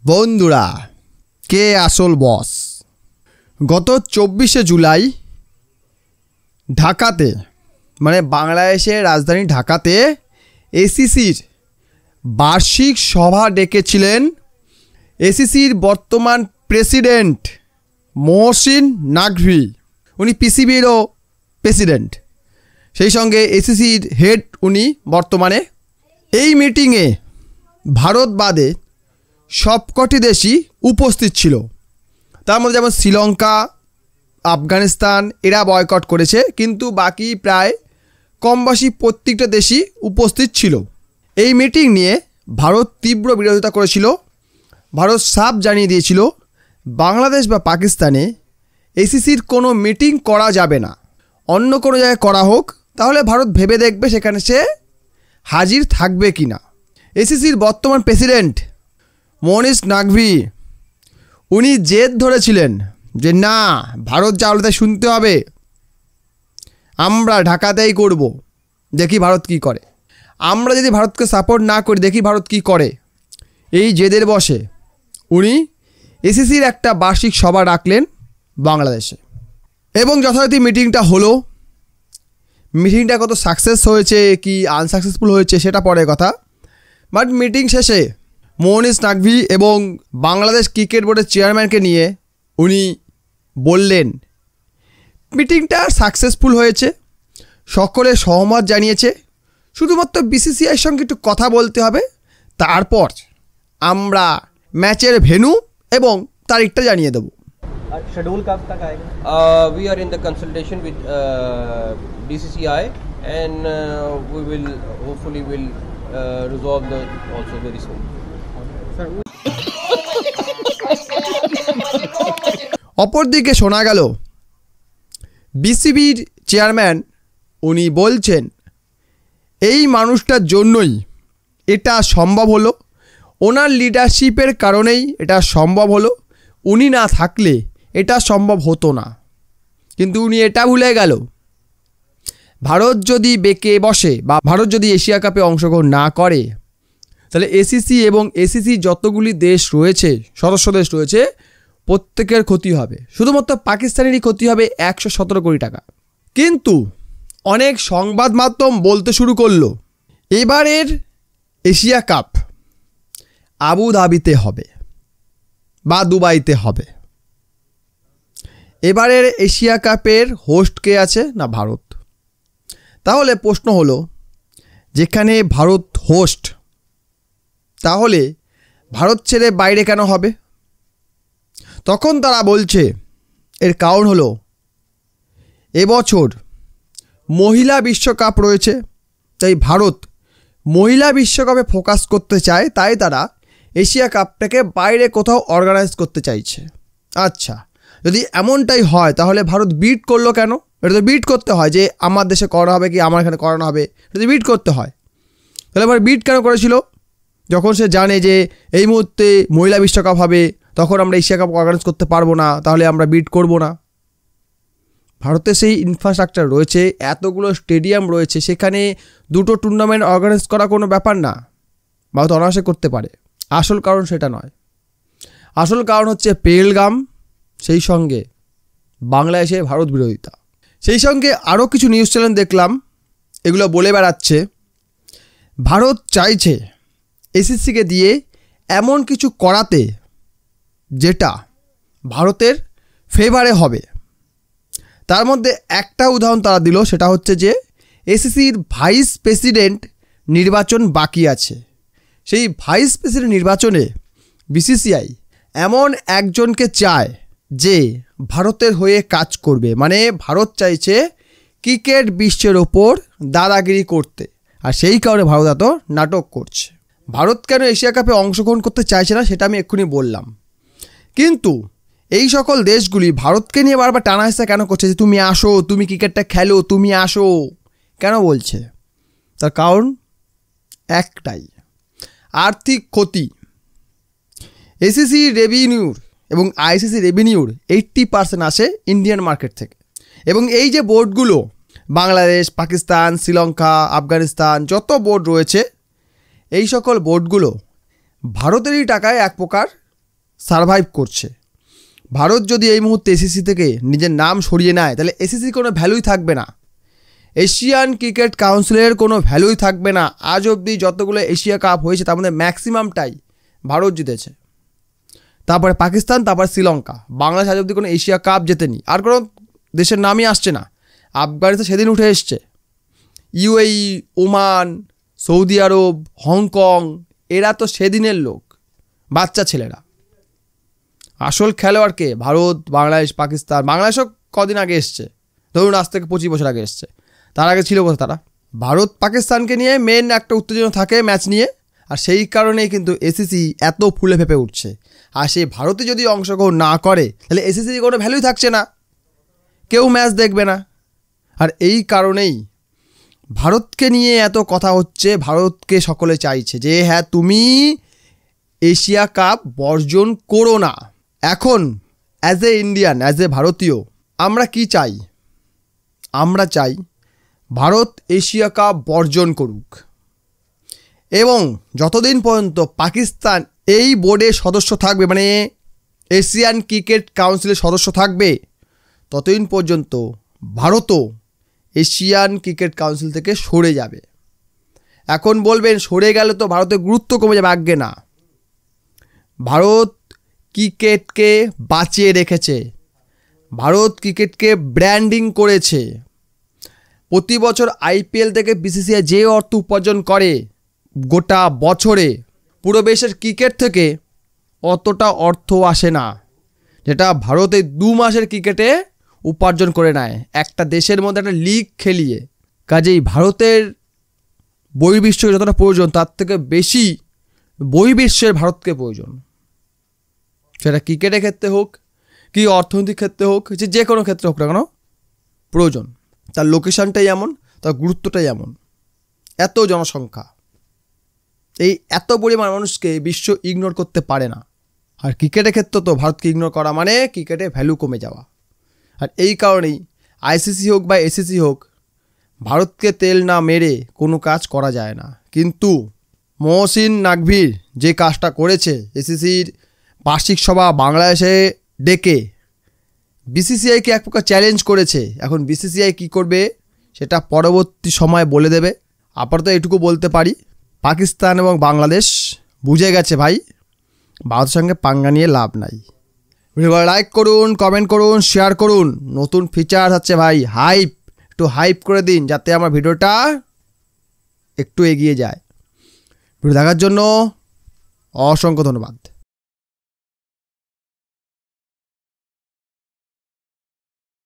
বন্ধুরা, কে আসল বস? গত 24শে জুলাই ঢাকাতে, মানে বাংলাদেশের রাজধানী ঢাকাতে এসিসির বার্ষিক সভা ডেকেছিলেন এসিসির বর্তমান প্রেসিডেন্ট মহসিন নাকভি। উনি পিসিবিরও প্রেসিডেন্ট, সেই সঙ্গে এসিসির হেড উনি বর্তমানে। এই মিটিংয়ে ভারত বাদে সবকটি দেশই উপস্থিত ছিল। তার মধ্যে যেমন শ্রীলঙ্কা, আফগানিস্তান এরা বয়কট করেছে, কিন্তু বাকি প্রায় কমবেশি প্রত্যেকটা দেশই উপস্থিত ছিল। এই মিটিং নিয়ে ভারত তীব্র বিরোধিতা করেছিল। ভারত সাফ জানিয়ে দিয়েছিল বাংলাদেশ বা পাকিস্তানে এসিসির কোনো মিটিং করা যাবে না, অন্য কোনো জায়গায় করা হোক, তাহলে ভারত ভেবে দেখবে সেখানে সে হাজির থাকবে কি না। এসিসির বর্তমান প্রেসিডেন্ট মহসিন নাকভি উনি জেদ ধরেছিলেন যে না, ভারত যা বলে তাই শুনতে হবে, আমরা ঢাকাতেই করব, দেখি ভারত কি করে। আমরা যদি ভারতকে সাপোর্ট না করি, দেখি ভারত কি করে। এই জেদের বশে উনি এসিসির একটা বার্ষিক সভা ডাকলেন বাংলাদেশে, এবং যথারীতি মিটিংটা হলো। মিটিংটা কত সাকসেস হয়েছে কি আনসাকসেসফুল হয়েছে সেটা পরের কথা, বাট মিটিং শেষে মহসিন নাকভি এবং বাংলাদেশ ক্রিকেট বোর্ডের চেয়ারম্যানকে নিয়ে উনি বললেন মিটিংটা সাকসেসফুল হয়েছে, সকলে সহমত জানিয়েছে, শুধুমাত্র বিসিসিআইয়ের সঙ্গে একটু কথা বলতে হবে, তারপর আমরা ম্যাচের ভেন্যু এবং তারিখটা জানিয়ে দেব। शेड्यूल कब तक आएगा? We are in the consultation with BCCI and we will hopefully resolve the also very soon. অপরদিকে শোনা গেল বিসিবির চেয়ারম্যান উনি বলছেন এই মানুষটার জন্যই এটা সম্ভব হলো, ওনার লিডারশিপের কারণেই এটা সম্ভব হলো, উনি না থাকলে এটা সম্ভব হতো না। কিন্তু উনি এটা ভুলে গেল ভারত যদি বেঁকে বসে বা ভারত যদি এশিয়া কাপে অংশগ্রহণ না করে, তাহলে এসিসি এবং এসিসি যতগুলি দেশ রয়েছে, সদস্য দেশ রয়েছে, প্রত্যেকের ক্ষতি হবে। শুধুমাত্র পাকিস্তানেরই ক্ষতি হবে 117 কোটি টাকা। কিন্তু অনেক সংবাদ মাধ্যম বলতে শুরু করলো এবারের এশিয়া কাপ আবুধাবিতে হবে বা দুবাইতে হবে। এবারের এশিয়া কাপের হোস্ট কে আছে না? ভারত। তাহলে প্রশ্ন হলো, যেখানে ভারত হোস্ট, তাহলে ভারত ছেড়ে বাইরে কেন হবে? তখন তারা বলছে এর কারণ হলো এবছর মহিলা বিশ্বকাপ রয়েছে, তাই ভারত মহিলা বিশ্বকাপে ফোকাস করতে চায়, তাই তারা এশিয়া কাপটাকে বাইরে কোথাও অর্গানাইজ করতে চাইছে। আচ্ছা, যদি এমনটাই হয় তাহলে ভারত বিট করলো কেন? এটা তো বিট করতে হয় যে আমার দেশে করানো হবে কি আমার এখানে করানো হবে, এটা তো বিট করতে হয়। তাহলে এবার বিট কেন করেছিল? যখন সে জানে যে এই মুহূর্তে মহিলা বিশ্বকাপ হবে, তখন আমরা এশিয়া কাপ অর্গানাইজ করতে পারবো না, তাহলে আমরা বিট করব না। ভারতে সেই ইনফ্রাস্ট্রাকচার রয়েছে, এতগুলো স্টেডিয়াম রয়েছে, সেখানে দুটো টুর্নামেন্ট অর্গানাইজ করা কোনো ব্যাপার না, ভারত অনায়াসে করতে পারে। আসল কারণ সেটা নয়, আসল কারণ হচ্ছে পেহেলগাম, সেই সঙ্গে বাংলাদেশে ভারত বিরোধিতা। সেই সঙ্গে আরও কিছু নিউজ চ্যানেল দেখলাম, এগুলো বলে বেড়াচ্ছে ভারত চাইছে এসিসিকে দিয়ে এমন কিছু করাতে যেটা ভারতের ফেভারে হবে। তার মধ্যে একটা উদাহরণ তারা দিল, সেটা হচ্ছে যে এসিসির ভাইস প্রেসিডেন্ট নির্বাচন বাকি আছে। সেই ভাইস প্রেসিডেন্ট নির্বাচনে বিসিসিআই এমন একজনকে চায় যে ভারতের হয়ে কাজ করবে। মানে ভারত চাইছে ক্রিকেট বিশ্বের ওপর দাদাগিরি করতে, আর সেই কারণে ভারত এত নাটক করছে। ভারত কেন এশিয়া কাপে অংশগ্রহণ করতে চাইছে না সেটা আমি এক্ষুনি বললাম, কিন্তু এই সকল দেশগুলি ভারতকে নিয়ে বারবার টানাহেঁচড়া কেন করছে যে তুমি আসো, তুমি ক্রিকেটটা খেলো, তুমি আসো কেন বলছে? তার কারণ একটাই, আর্থিক ক্ষতি। এসিসি রেভিনিউর এবং আইসিসি রেভিনিউর 80% আসে ইন্ডিয়ান মার্কেট থেকে। এবং এই যে বোর্ডগুলো বাংলাদেশ, পাকিস্তান, শ্রীলঙ্কা, আফগানিস্তান যত বোর্ড রয়েছে, এই সকল বোর্ডগুলো ভারতেরই টাকায় এক প্রকার সারভাইভ করছে। ভারত যদি এই মুহূর্তে এসিসি থেকে নিজের নাম সরিয়ে নেয় তাহলে এসিসির কোনো ভ্যালুই থাকবে না, এশিয়ান ক্রিকেট কাউন্সিলের কোনো ভ্যালুই থাকবে না। আজ অবধি যতগুলো এশিয়া কাপ হয়েছে তার মধ্যে ম্যাক্সিমামটাই ভারত জিতেছে, তারপরে পাকিস্তান, তারপর শ্রীলঙ্কা। বাংলাদেশ আজ অবধি কোনো এশিয়া কাপ জেতেনি, আর কোনো দেশের নামই আসছে না। আফগানিস্তান সেদিন উঠে এসছে, ইউএই, ওমান, সৌদি আরব, হংকং, এরা তো সেদিনের লোক, বাচ্চা ছেলেরা। আসল খেলোয়াড়কে ভারত, বাংলাদেশ, পাকিস্তান। বাংলাদেশও কদিন আগে এসছে, ধরুন আজ থেকে 25 বছর আগে এসছে, তার আগে ছিল কোথায় তারা? ভারত পাকিস্তানকে নিয়ে মেন একটা উত্তেজনা থাকে ম্যাচ নিয়ে, আর সেই কারণেই কিন্তু এসিসি এত ফুলে ফেপে উঠছে। আর সেই ভারতে যদি অংশগ্রহণ না করে তাহলে এসিসির কোনো ভ্যালুই থাকছে না, কেউ ম্যাচ দেখবে না। আর এই কারণেই ভারতকে নিয়ে এত কথা হচ্ছে, ভারতকে সকলে চাইছে যে হ্যাঁ তুমি এশিয়া কাপ বর্জন করো না। এখন as a Indian, as a ভারতীয়, আমরা কি চাই? আমরা চাই ভারত এশিয়া কাপ বর্জন করুক, এবং যতদিন পর্যন্ত পাকিস্তান এই বোর্ডের সদস্য থাকবে, মানে এশিয়ান ক্রিকেট কাউন্সিলের সদস্য থাকবে, ততদিন পর্যন্ত ভারতও এশিয়ান ক্রিকেট কাউন্সিল থেকে সরে যাবে। এখন বলবেন সরে গেলে তো ভারতের গুরুত্ব কমে যাবে, আজ্ঞে না। ভারত ক্রিকেটকে বাঁচিয়ে রেখেছে, ভারত ক্রিকেটকে ব্র্যান্ডিং করেছে। প্রতি বছর আইপিএল থেকে বিসিসিআই যে অর্থ উপার্জন করে গোটা বছরে, পুরো দেশের ক্রিকেট থেকে অতটা অর্থ আসে না যেটা ভারতে 2 মাসের ক্রিকেটে উপার্জন করে নেয় একটা দেশের মধ্যে একটা লিগ খেলিয়ে। কাজেই ভারতের বহির্বিশ্বে যতটা প্রয়োজন তার থেকে বেশি বহির্বিশ্বের ভারতকে প্রয়োজন, সেটা ক্রিকেটের ক্ষেত্রে হোক কি অর্থনৈতিক ক্ষেত্রে হোক, যে কোনো ক্ষেত্রে হোক না কেন প্রয়োজন। তার লোকেশানটাই এমন, তার গুরুত্বটাই এমন, এত জনসংখ্যা, এই এত পরিমাণ মানুষকে বিশ্ব ইগনোর করতে পারে না। আর ক্রিকেটের ক্ষেত্রে তো ভারতকে ইগনোর করা মানে ক্রিকেটে ভ্যালু কমে যাওয়া। আর এই কারণেই আইসিসি হোক বা এসিসি হোক, ভারতকে তেল না মেরে কোনো কাজ করা যায় না। কিন্তু মহসিন নাকভির যে কাজটা করেছে, এসিসির বার্ষিক সভা বাংলাদেশে ডেকে বিসিসিআইকে এক প্রকার চ্যালেঞ্জ করেছে। এখন বিসিসিআই কী করবে সেটা পরবর্তী সময় বলে দেবে। আপাতত এটুকু বলতে পারি, পাকিস্তান এবং বাংলাদেশ বুঝে গেছে ভাই ভারতের সঙ্গে পাঙ্গা নিয়ে লাভ নাই। ভিডিও লাইক করুন, কমেন্ট করুন, শেয়ার করুন। নতুন ফিচার হচ্ছে ভাই হাইপ, একটু হাইপ করে দিন যাতে আমার ভিডিওটা একটু এগিয়ে যায়। ভিডিও দেখার জন্য অসংখ্য ধন্যবাদ।